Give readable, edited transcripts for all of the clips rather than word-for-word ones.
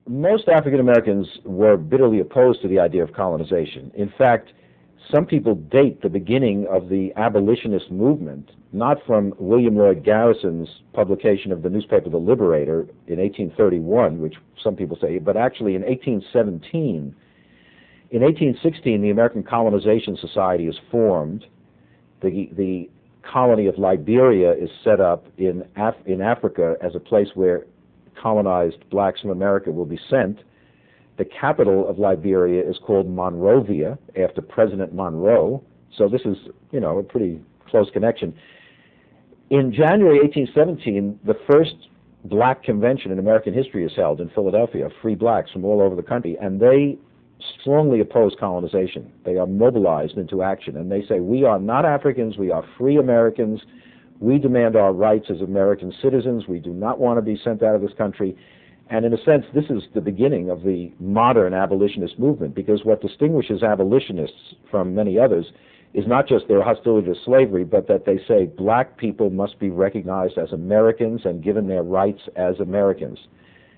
Most African Americans were bitterly opposed to the idea of colonization. In fact, some people date the beginning of the abolitionist movement not from William Lloyd Garrison's publication of the newspaper The Liberator in 1831, which some people say, but actually in 1817. In 1816, the American Colonization Society is formed. The colony of Liberia is set up in Africa as a place where colonized blacks from America will be sent. The capital of Liberia is called Monrovia, after President Monroe. So this is, a pretty close connection. In January 1817, the first black convention in American history is held in Philadelphia, free blacks from all over the country, and they strongly oppose colonization. They are mobilized into action, and they say, we are not Africans, we are free Americans. We demand our rights as American citizens. We do not want to be sent out of this country. And in a sense, this is the beginning of the modern abolitionist movement, because what distinguishes abolitionists from many others is not just their hostility to slavery, but that they say black people must be recognized as Americans and given their rights as Americans.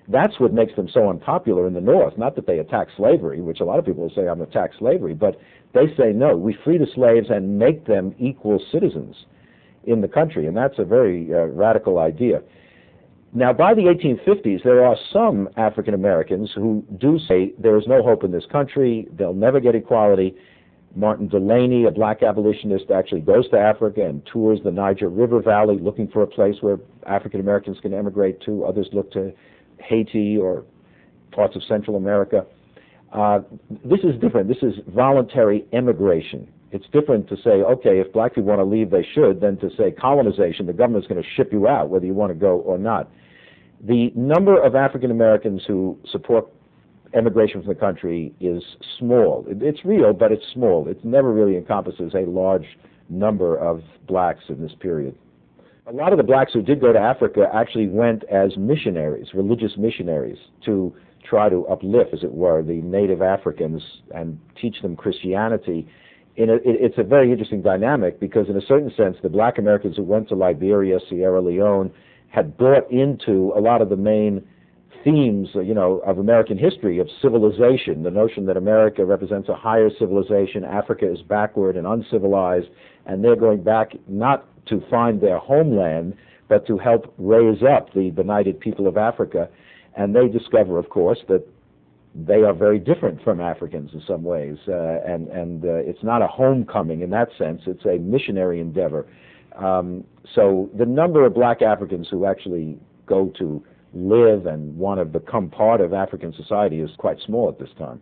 That's what makes them so unpopular in the North. Not that they attack slavery, which a lot of people will say, I'm attack slavery, but they say, no, we free the slaves and make them equal citizens in the country, and that's a very radical idea. Now, by the 1850s, there are some African Americans who do say there is no hope in this country, they'll never get equality. Martin Delany, a black abolitionist, actually goes to Africa and tours the Niger River Valley looking for a place where African Americans can emigrate to. Others look to Haiti or parts of Central America. This is different. This is voluntary emigration. It's different to say, okay, if black people want to leave, they should, than to say colonization, the government's going to ship you out whether you want to go or not. The number of African Americans who support emigration from the country is small. It's real, but it's small. It never really encompasses a large number of blacks in this period. A lot of the blacks who did go to Africa actually went as missionaries, religious missionaries, to try to uplift, as it were, the native Africans and teach them Christianity. It's a very interesting dynamic because in a certain sense, the black Americans who went to Liberia, Sierra Leone, had brought into a lot of the main themes, of American history, of civilization, the notion that America represents a higher civilization, Africa is backward and uncivilized, and they're going back not to find their homeland, but to help raise up the benighted people of Africa. And they discover, of course, that they are very different from Africans in some ways, and it's not a homecoming in that sense, it's a missionary endeavor. So the number of black Africans who actually go to live and want to become part of African society is quite small at this time.